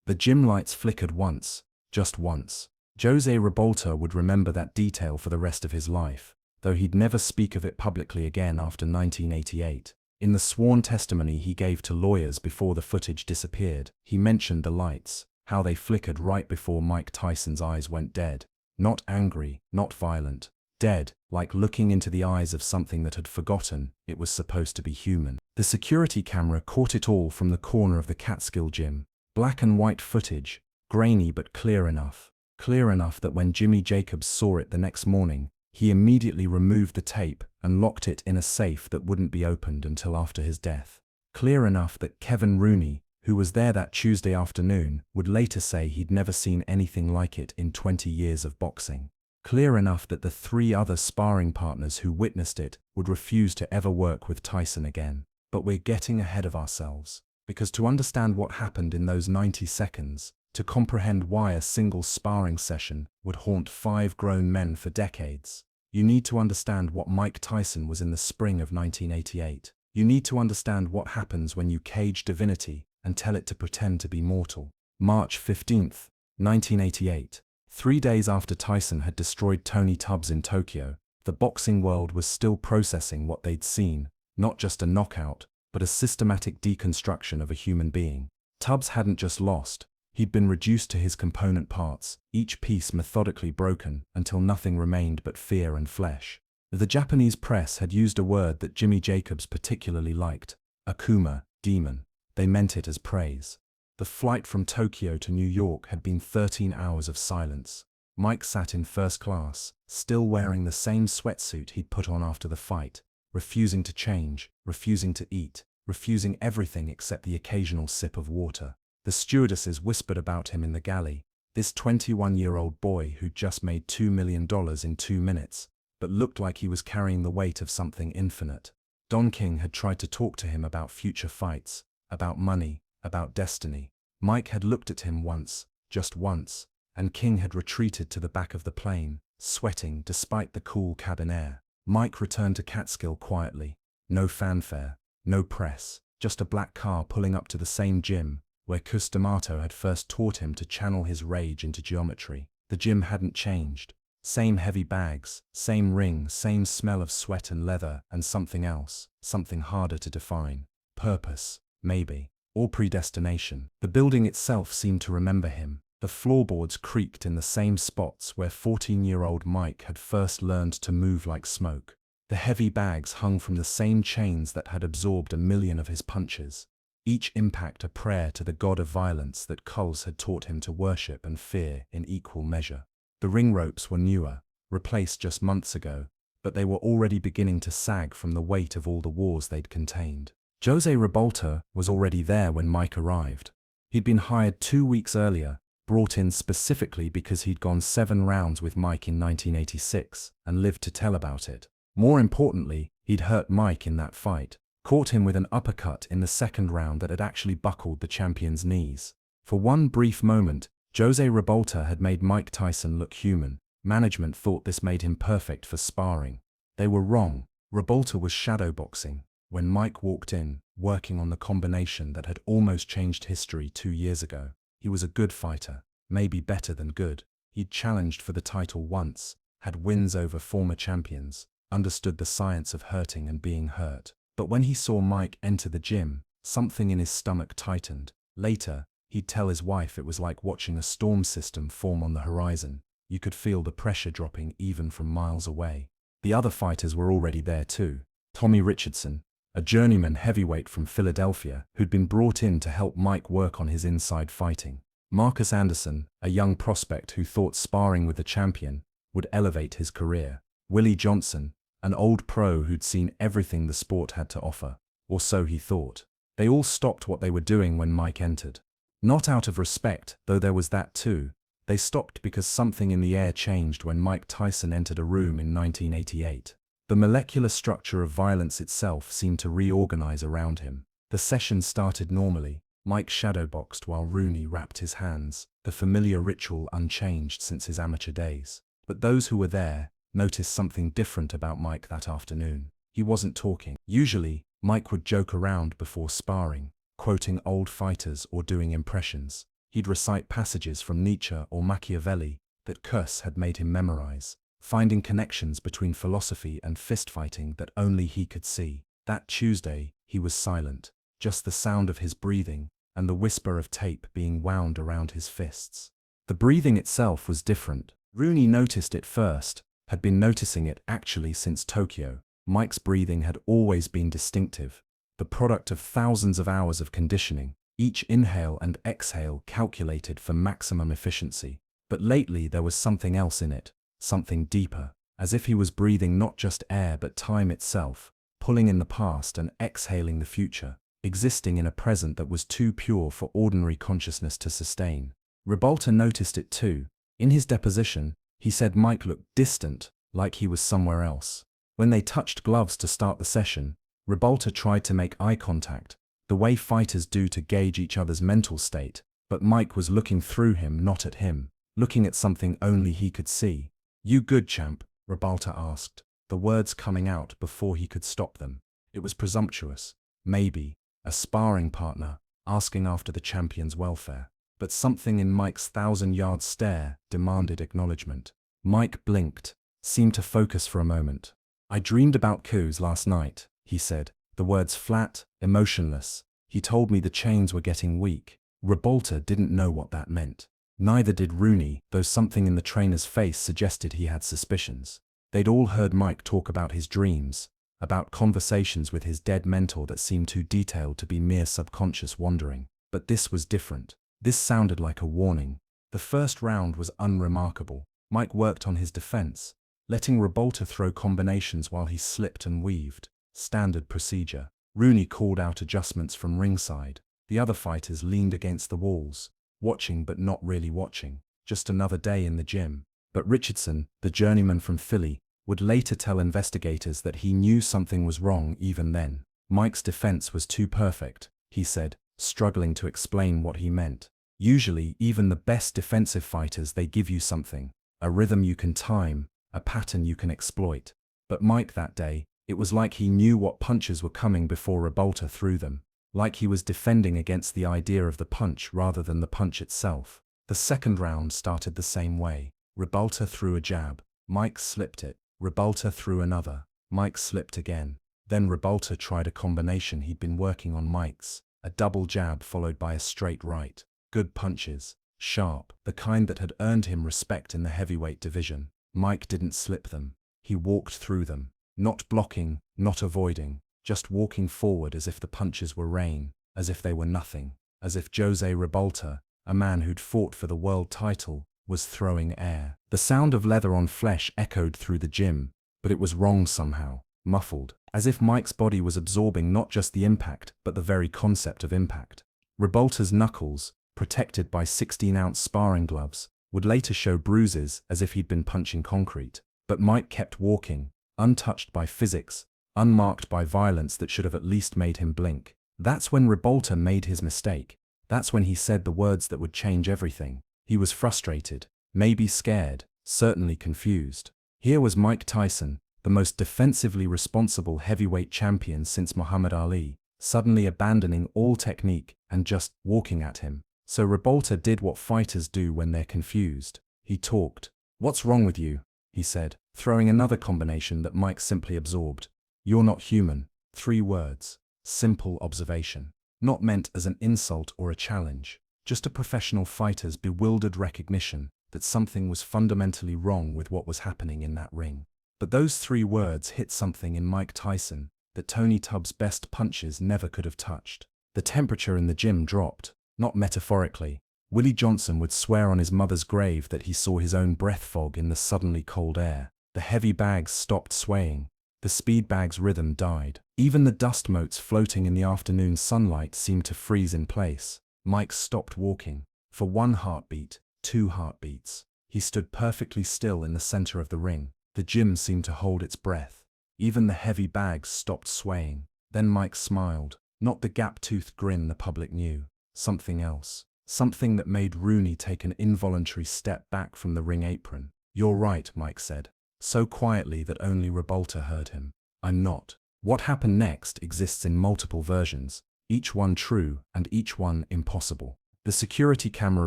The gym lights flickered once, just once. Jose Ribalta would remember that detail for the rest of his life, though he'd never speak of it publicly again after 1988. In the sworn testimony he gave to lawyers before the footage disappeared, he mentioned the lights, how they flickered right before Mike Tyson's eyes went dead. Not angry, not violent. Dead, like looking into the eyes of something that had forgotten it was supposed to be human. The security camera caught it all from the corner of the Catskill gym. Black and white footage, grainy but clear enough. Clear enough that when Jimmy Jacobs saw it the next morning, he immediately removed the tape and locked it in a safe that wouldn't be opened until after his death. Clear enough that Kevin Rooney, who was there that Tuesday afternoon, would later say he'd never seen anything like it in 20 years of boxing. Clear enough that the 3 other sparring partners who witnessed it would refuse to ever work with Tyson again. But we're getting ahead of ourselves, because to understand what happened in those 90 seconds, to comprehend why a single sparring session would haunt 5 grown men for decades, you need to understand what Mike Tyson was in the spring of 1988. You need to understand what happens when you cage divinity and tell it to pretend to be mortal. March 15th, 1988. 3 days after Tyson had destroyed Tony Tubbs in Tokyo, the boxing world was still processing what they'd seen, not just a knockout, but a systematic deconstruction of a human being. Tubbs hadn't just lost. He'd been reduced to his component parts, each piece methodically broken until nothing remained but fear and flesh. The Japanese press had used a word that Jimmy Jacobs particularly liked, akuma, demon. They meant it as praise. The flight from Tokyo to New York had been 13 hours of silence. Mike sat in first class, still wearing the same sweatsuit he'd put on after the fight, refusing to change, refusing to eat, refusing everything except the occasional sip of water. The stewardesses whispered about him in the galley, this 21-year-old boy who'd just made $2 million in 2 minutes, but looked like he was carrying the weight of something infinite. Don King had tried to talk to him about future fights, about money, about destiny. Mike had looked at him once, just once, and King had retreated to the back of the plane, sweating despite the cool cabin air. Mike returned to Catskill quietly. No fanfare, no press, just a black car pulling up to the same gym where Cus D'Amato had first taught him to channel his rage into geometry. The gym hadn't changed. Same heavy bags, same ring, same smell of sweat and leather, and something else, something harder to define. Purpose, maybe, or predestination. The building itself seemed to remember him. The floorboards creaked in the same spots where 14-year-old Mike had first learned to move like smoke. The heavy bags hung from the same chains that had absorbed 1,000,000 of his punches. Each impact a prayer to the god of violence that Culls had taught him to worship and fear in equal measure. The ring ropes were newer, replaced just months ago, but they were already beginning to sag from the weight of all the wars they'd contained. Jose Ribalta was already there when Mike arrived. He'd been hired 2 weeks earlier, brought in specifically because he'd gone 7 rounds with Mike in 1986 and lived to tell about it. More importantly, he'd hurt Mike in that fight. Caught him with an uppercut in the 2nd round that had actually buckled the champion's knees. For one brief moment, Jose Ribalta had made Mike Tyson look human. Management thought this made him perfect for sparring. They were wrong. Ribalta was shadowboxing. When Mike walked in, working on the combination that had almost changed history 2 years ago, he was a good fighter, maybe better than good. He'd challenged for the title once, had wins over former champions, understood the science of hurting and being hurt. But when he saw Mike enter the gym, something in his stomach tightened. Later, he'd tell his wife it was like watching a storm system form on the horizon. You could feel the pressure dropping even from miles away. The other fighters were already there too. Tommy Richardson, a journeyman heavyweight from Philadelphia who'd been brought in to help Mike work on his inside fighting. Marcus Anderson, a young prospect who thought sparring with the champion would elevate his career. Willie Johnson, an old pro who'd seen everything the sport had to offer, or so he thought. They all stopped what they were doing when Mike entered. Not out of respect, though there was that too. They stopped because something in the air changed when Mike Tyson entered a room in 1988. The molecular structure of violence itself seemed to reorganize around him. The session started normally. Mike shadowboxed while Rooney wrapped his hands, the familiar ritual unchanged since his amateur days. But those who were there noticed something different about Mike that afternoon. He wasn't talking. Usually, Mike would joke around before sparring, quoting old fighters or doing impressions. He'd recite passages from Nietzsche or Machiavelli that Kurs had made him memorize, finding connections between philosophy and fist-fighting that only he could see. That Tuesday, he was silent, just the sound of his breathing and the whisper of tape being wound around his fists. The breathing itself was different. Rooney noticed it first, had been noticing it actually since Tokyo. Mike's breathing had always been distinctive, the product of thousands of hours of conditioning, each inhale and exhale calculated for maximum efficiency. But lately there was something else in it, something deeper, as if he was breathing not just air but time itself, pulling in the past and exhaling the future, existing in a present that was too pure for ordinary consciousness to sustain. Ribalta noticed it too. In his deposition, he said Mike looked distant, like he was somewhere else. When they touched gloves to start the session, Ribalta tried to make eye contact, the way fighters do to gauge each other's mental state, but Mike was looking through him, not at him, looking at something only he could see. "You good, champ?" Ribalta asked, the words coming out before he could stop them. It was presumptuous. Maybe a sparring partner asking after the champion's welfare. But something in Mike's thousand-yard stare demanded acknowledgement. Mike blinked, seemed to focus for a moment. "I dreamed about Kuz last night," he said, the words flat, emotionless. "He told me the chains were getting weak." Ribalta didn't know what that meant. Neither did Rooney, though something in the trainer's face suggested he had suspicions. They'd all heard Mike talk about his dreams, about conversations with his dead mentor that seemed too detailed to be mere subconscious wandering. But this was different. This sounded like a warning. The first round was unremarkable. Mike worked on his defense, letting Ribalta throw combinations while he slipped and weaved. Standard procedure. Rooney called out adjustments from ringside. The other fighters leaned against the walls, watching but not really watching. Just another day in the gym. But Richardson, the journeyman from Philly, would later tell investigators that he knew something was wrong even then. Mike's defense was too perfect, he said, struggling to explain what he meant. Usually, even the best defensive fighters, they give you something, a rhythm you can time, a pattern you can exploit. But Mike that day, it was like he knew what punches were coming before Ribalta threw them, like he was defending against the idea of the punch rather than the punch itself. The second round started the same way. Ribalta threw a jab. Mike slipped it. Ribalta threw another. Mike slipped again. Then Ribalta tried a combination he'd been working on Mike's, a double jab followed by a straight right. Good punches, sharp, the kind that had earned him respect in the heavyweight division. Mike didn't slip them. He walked through them, not blocking, not avoiding, just walking forward as if the punches were rain, as if they were nothing, as if Jose Ribalta, a man who'd fought for the world title, was throwing air. The sound of leather on flesh echoed through the gym, but it was wrong somehow, muffled, as if Mike's body was absorbing not just the impact but the very concept of impact. Ribalta's knuckles, protected by 16-ounce sparring gloves, would later show bruises as if he'd been punching concrete. But Mike kept walking, untouched by physics, unmarked by violence that should have at least made him blink. That's when Ribalta made his mistake. That's when he said the words that would change everything. He was frustrated, maybe scared, certainly confused. Here was Mike Tyson, the most defensively responsible heavyweight champion since Muhammad Ali, suddenly abandoning all technique and just walking at him. So Ribalta did what fighters do when they're confused. He talked. "What's wrong with you?" he said, throwing another combination that Mike simply absorbed. "You're not human." 3 words. Simple observation. Not meant as an insult or a challenge. Just a professional fighter's bewildered recognition that something was fundamentally wrong with what was happening in that ring. But those 3 words hit something in Mike Tyson that Tony Tubbs' best punches never could have touched. The temperature in the gym dropped, not metaphorically. Willie Johnson would swear on his mother's grave that he saw his own breath fog in the suddenly cold air. The heavy bags stopped swaying. The speed bag's rhythm died. Even the dust motes floating in the afternoon sunlight seemed to freeze in place. Mike stopped walking. For 1 heartbeat, 2 heartbeats. He stood perfectly still in the center of the ring. The gym seemed to hold its breath. Even the heavy bags stopped swaying. Then Mike smiled. Not the gap-toothed grin the public knew. Something else. Something that made Rooney take an involuntary step back from the ring apron. "You're right," Mike said, so quietly that only Ribalta heard him. "I'm not." What happened next exists in multiple versions, each one true and each one impossible. The security camera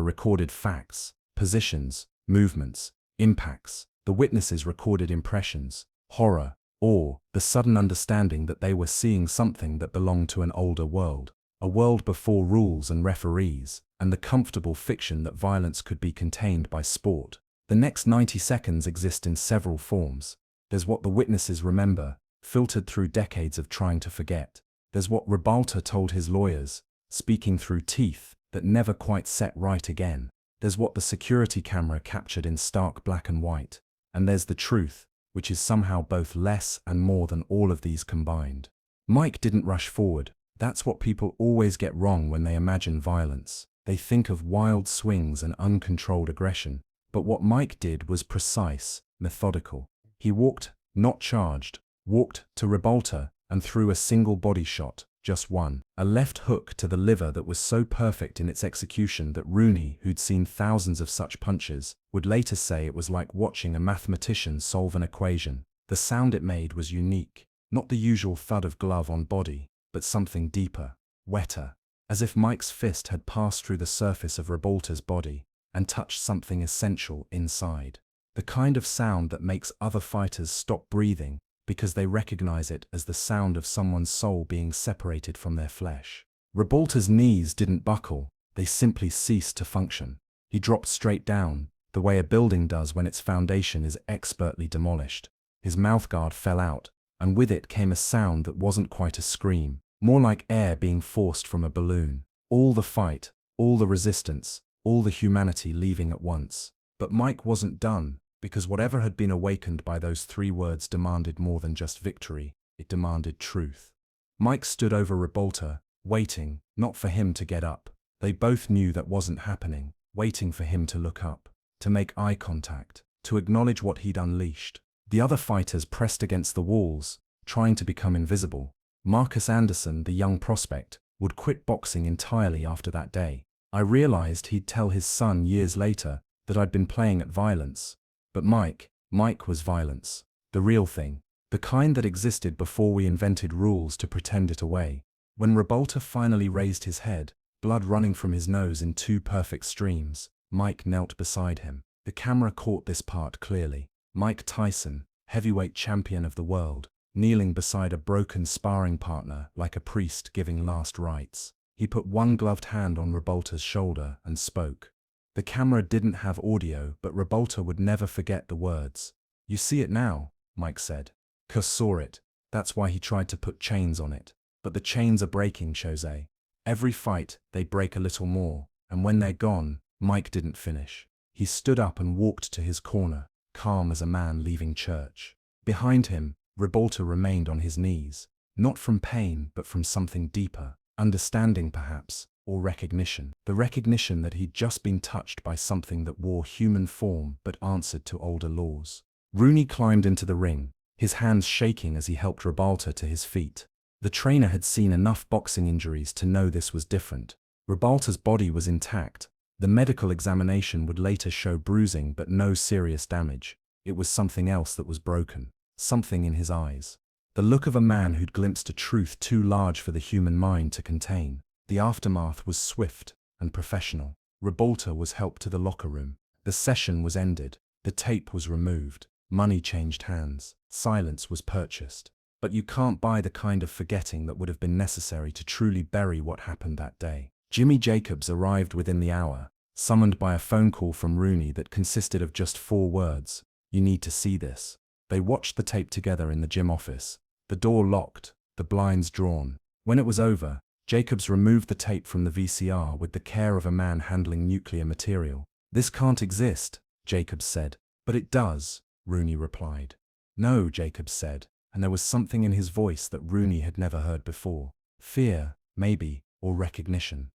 recorded facts, positions, movements, impacts. The witnesses recorded impressions, horror, awe, the sudden understanding that they were seeing something that belonged to an older world. A world before rules and referees, and the comfortable fiction that violence could be contained by sport. The next 90 seconds exist in several forms. There's what the witnesses remember, filtered through decades of trying to forget. There's what Ribalta told his lawyers, speaking through teeth that never quite set right again. There's what the security camera captured in stark black and white. And there's the truth, which is somehow both less and more than all of these combined. Mike didn't rush forward. That's what people always get wrong when they imagine violence. They think of wild swings and uncontrolled aggression. But what Mike did was precise, methodical. He walked, not charged, walked to Ribalta and threw a single body shot, just one. A left hook to the liver that was so perfect in its execution that Rooney, who'd seen thousands of such punches, would later say it was like watching a mathematician solve an equation. The sound it made was unique, not the usual thud of glove on body, but something deeper, wetter, as if Mike's fist had passed through the surface of Ribalta's body and touched something essential inside. The kind of sound that makes other fighters stop breathing because they recognize it as the sound of someone's soul being separated from their flesh. Ribalta's knees didn't buckle, they simply ceased to function. He dropped straight down, the way a building does when its foundation is expertly demolished. His mouthguard fell out, and with it came a sound that wasn't quite a scream, more like air being forced from a balloon. All the fight, all the resistance, all the humanity leaving at once. But Mike wasn't done, because whatever had been awakened by those 3 words demanded more than just victory, it demanded truth. Mike stood over Ribalta, waiting, not for him to get up. They both knew that wasn't happening, waiting for him to look up, to make eye contact, to acknowledge what he'd unleashed. The other fighters pressed against the walls, trying to become invisible. Marcus Anderson, the young prospect, would quit boxing entirely after that day. I realized he'd tell his son years later that I'd been playing at violence. But Mike was violence. The real thing. The kind that existed before we invented rules to pretend it away. When Ribalta finally raised his head, blood running from his nose in 2 perfect streams, Mike knelt beside him. The camera caught this part clearly. Mike Tyson, heavyweight champion of the world, kneeling beside a broken sparring partner like a priest giving last rites. He put one gloved hand on Ribalta's shoulder and spoke. The camera didn't have audio, but Ribalta would never forget the words. "You see it now," Mike said. "Cus saw it. That's why he tried to put chains on it. But the chains are breaking, Jose. Every fight, they break a little more, and when they're gone," Mike didn't finish. He stood up and walked to his corner, calm as a man leaving church. Behind him, Ribalta remained on his knees, not from pain but from something deeper, understanding perhaps, or recognition. The recognition that he'd just been touched by something that wore human form but answered to older laws. Rooney climbed into the ring, his hands shaking as he helped Ribalta to his feet. The trainer had seen enough boxing injuries to know this was different. Ribalta's body was intact. The medical examination would later show bruising but no serious damage. It was something else that was broken, something in his eyes. The look of a man who'd glimpsed a truth too large for the human mind to contain. The aftermath was swift and professional. Ribalta was helped to the locker room. The session was ended. The tape was removed. Money changed hands. Silence was purchased. But you can't buy the kind of forgetting that would have been necessary to truly bury what happened that day. Jimmy Jacobs arrived within the hour, summoned by a phone call from Rooney that consisted of just 4 words. "You need to see this." They watched the tape together in the gym office. The door locked, the blinds drawn. When it was over, Jacobs removed the tape from the VCR with the care of a man handling nuclear material. "This can't exist," Jacobs said. "But it does," Rooney replied. "No," Jacobs said, and there was something in his voice that Rooney had never heard before. Fear, maybe, or recognition.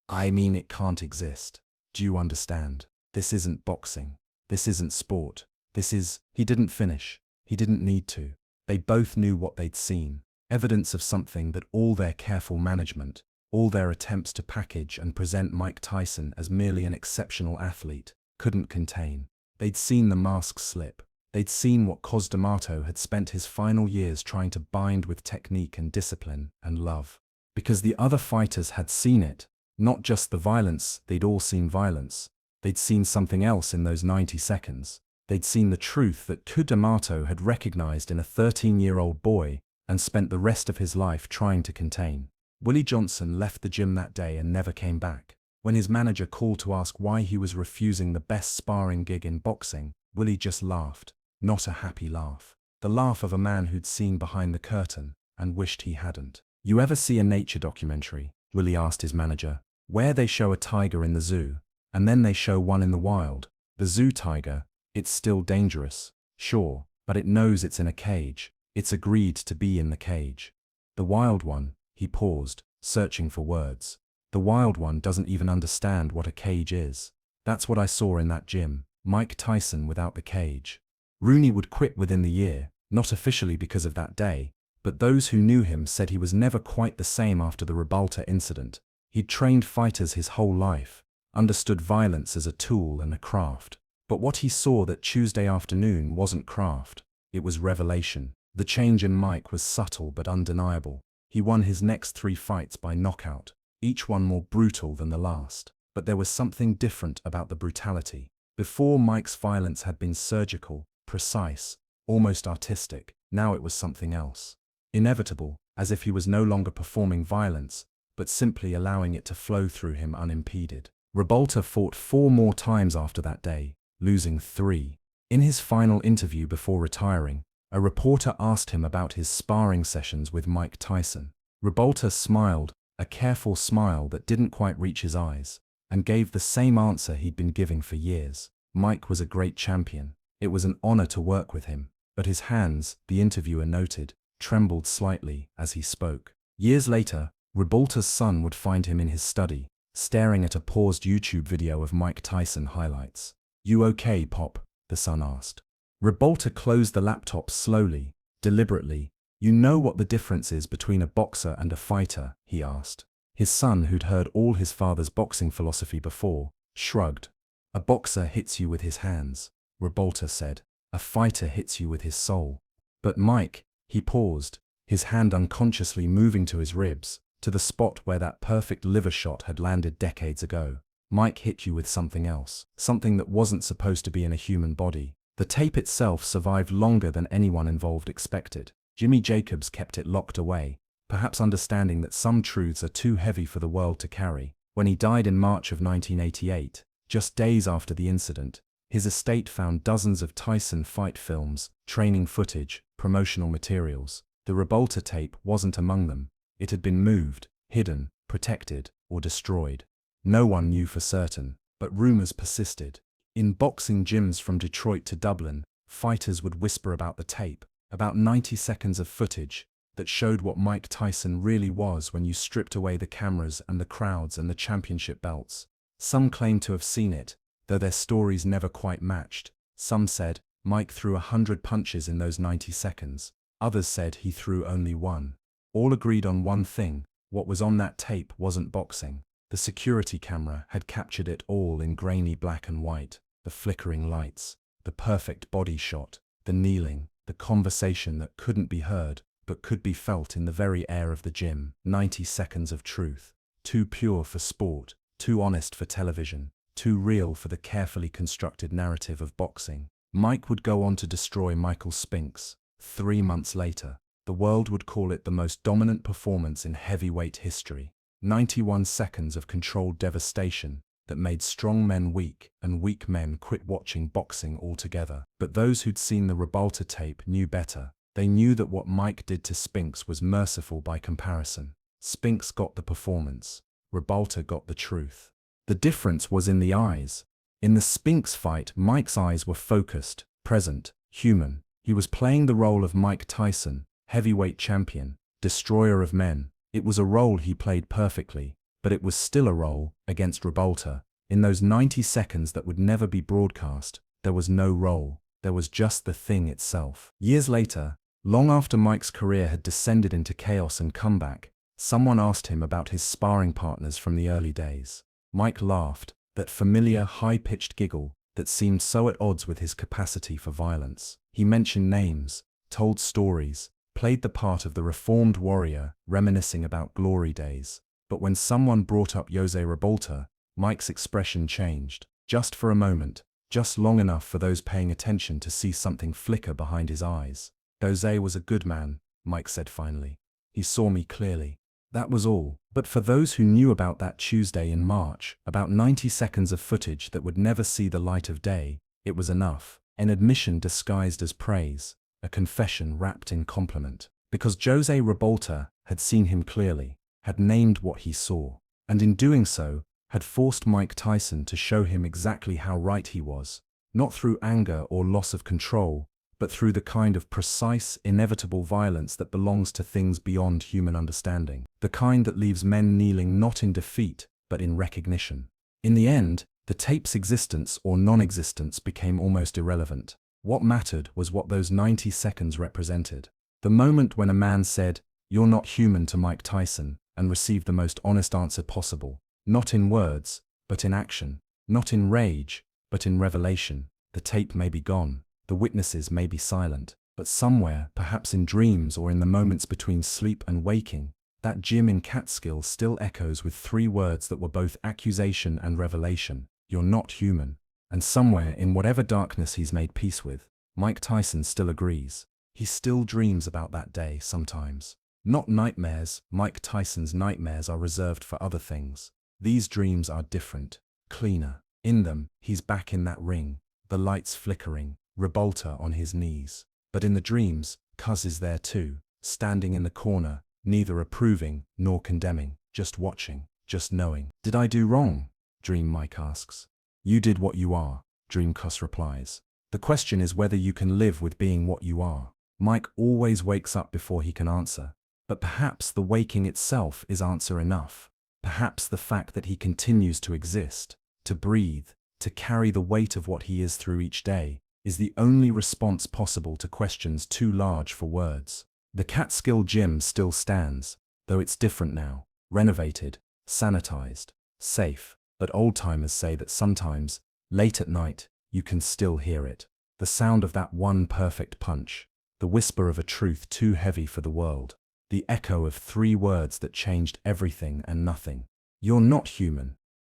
"I mean, it can't exist. Do you understand? This isn't boxing. This isn't sport. This is..." He didn't finish. He didn't need to. They both knew what they'd seen. Evidence of something that all their careful management, all their attempts to package and present Mike Tyson as merely an exceptional athlete, couldn't contain. They'd seen the mask slip. They'd seen what Cos D'Amato had spent his final years trying to bind with technique and discipline and love. Because the other fighters had seen it, Not just the violence, they'd all seen violence. They'd seen something else in those 90 seconds. They'd seen the truth that D'Amato had recognized in a 13-year-old boy and spent the rest of his life trying to contain. Willie Johnson left the gym that day and never came back. When his manager called to ask why he was refusing the best sparring gig in boxing, Willie just laughed. Not a happy laugh. The laugh of a man who'd seen behind the curtain and wished he hadn't. You ever see a nature documentary? Willie asked his manager. Where they show a tiger in the zoo, and then they show one in the wild. The zoo tiger, it's still dangerous, sure, but it knows it's in a cage. It's agreed to be in the cage. The wild one, he paused, searching for words. The wild one doesn't even understand what a cage is. That's what I saw in that gym, Mike Tyson without the cage. Rooney would quit within the year, not officially because of that day, but those who knew him said he was never quite the same after the Ribalta incident. He'd trained fighters his whole life, understood violence as a tool and a craft. But what he saw that Tuesday afternoon wasn't craft, it was revelation. The change in Mike was subtle but undeniable. He won his next 3 fights by knockout, each one more brutal than the last. But there was something different about the brutality. Before, Mike's violence had been surgical, precise, almost artistic. Now it was something else. Inevitable, as if he was no longer performing violence, but simply allowing it to flow through him unimpeded. Ribalta fought 4 more times after that day, losing 3. In his final interview before retiring, a reporter asked him about his sparring sessions with Mike Tyson. Ribalta smiled, a careful smile that didn't quite reach his eyes, and gave the same answer he'd been giving for years. Mike was a great champion. It was an honor to work with him, but his hands, the interviewer noted, trembled slightly as he spoke. Years later, Ribalta's son would find him in his study, staring at a paused YouTube video of Mike Tyson highlights. "You okay, Pop?" the son asked. Ribalta closed the laptop slowly, deliberately. "You know what the difference is between a boxer and a fighter?" he asked. His son, who'd heard all his father's boxing philosophy before, shrugged. "A boxer hits you with his hands," Ribalta said. "A fighter hits you with his soul." "But Mike," he paused, his hand unconsciously moving to his ribs, to the spot where that perfect liver shot had landed decades ago. "Mike hit you with something else, something that wasn't supposed to be in a human body." The tape itself survived longer than anyone involved expected. Jimmy Jacobs kept it locked away, perhaps understanding that some truths are too heavy for the world to carry. When he died in March of 1988, just days after the incident, his estate found dozens of Tyson fight films, training footage, promotional materials. The Ribalta tape wasn't among them. It had been moved, hidden, protected, or destroyed. No one knew for certain, but rumors persisted. In boxing gyms from Detroit to Dublin, fighters would whisper about the tape, about 90 seconds of footage that showed what Mike Tyson really was when you stripped away the cameras and the crowds and the championship belts. Some claimed to have seen it, though their stories never quite matched. Some said Mike threw 100 punches in those 90 seconds. Others said he threw only 1. All agreed on one thing: what was on that tape wasn't boxing. The security camera had captured it all in grainy black and white. The flickering lights, the perfect body shot, the kneeling, the conversation that couldn't be heard, but could be felt in the very air of the gym. 90 seconds of truth. Too pure for sport, too honest for television, too real for the carefully constructed narrative of boxing. Mike would go on to destroy Michael Spinks. 3 months later, the world would call it the most dominant performance in heavyweight history. 91 seconds of controlled devastation that made strong men weak and weak men quit watching boxing altogether. But those who'd seen the Ribalta tape knew better. They knew that what Mike did to Spinks was merciful by comparison. Spinks got the performance. Ribalta got the truth. The difference was in the eyes. In the Spinks fight, Mike's eyes were focused, present, human. He was playing the role of Mike Tyson, heavyweight champion, destroyer of men. It was a role he played perfectly, but it was still a role against Ribalta. In those 90 seconds that would never be broadcast, there was no role. There was just the thing itself. Years later, long after Mike's career had descended into chaos and comeback, someone asked him about his sparring partners from the early days. Mike laughed, that familiar high-pitched giggle that seemed so at odds with his capacity for violence. He mentioned names, told stories, played the part of the reformed warrior, reminiscing about glory days. But when someone brought up Jose Ribalta, Mike's expression changed. Just for a moment, just long enough for those paying attention to see something flicker behind his eyes. Jose was a good man, Mike said finally. He saw me clearly. That was all. But for those who knew about that Tuesday in March, about 90 seconds of footage that would never see the light of day, it was enough. An admission disguised as praise, a confession wrapped in compliment. Because Jose Ribalta had seen him clearly, had named what he saw, and in doing so, had forced Mike Tyson to show him exactly how right he was, not through anger or loss of control, but through the kind of precise, inevitable violence that belongs to things beyond human understanding, the kind that leaves men kneeling not in defeat, but in recognition. In the end, the tape's existence or non-existence became almost irrelevant. What mattered was what those 90 seconds represented. The moment when a man said, "You're not human," to Mike Tyson, and received the most honest answer possible, not in words, but in action, not in rage, but in revelation. The tape may be gone, the witnesses may be silent, but somewhere, perhaps in dreams or in the moments between sleep and waking, that gym in Catskill still echoes with 3 words that were both accusation and revelation: "You're not human." And somewhere in whatever darkness he's made peace with, Mike Tyson still agrees. He still dreams about that day sometimes. Not nightmares. Mike Tyson's nightmares are reserved for other things. These dreams are different, cleaner. In them, he's back in that ring, the lights flickering, Ribalta on his knees. But in the dreams, Cuz is there too, standing in the corner, neither approving nor condemning, just watching, just knowing. "Did I do wrong?" Dream Mike asks. "You did what you are," Dream Cuz replies. "The question is whether you can live with being what you are." Mike always wakes up before he can answer. But perhaps the waking itself is answer enough. Perhaps the fact that he continues to exist, to breathe, to carry the weight of what he is through each day, is the only response possible to questions too large for words. The Catskill gym still stands, though it's different now, renovated, sanitized, safe, but old-timers say that sometimes, late at night, you can still hear it. The sound of that one perfect punch, the whisper of a truth too heavy for the world, the echo of 3 words that changed everything and nothing. "You're not human."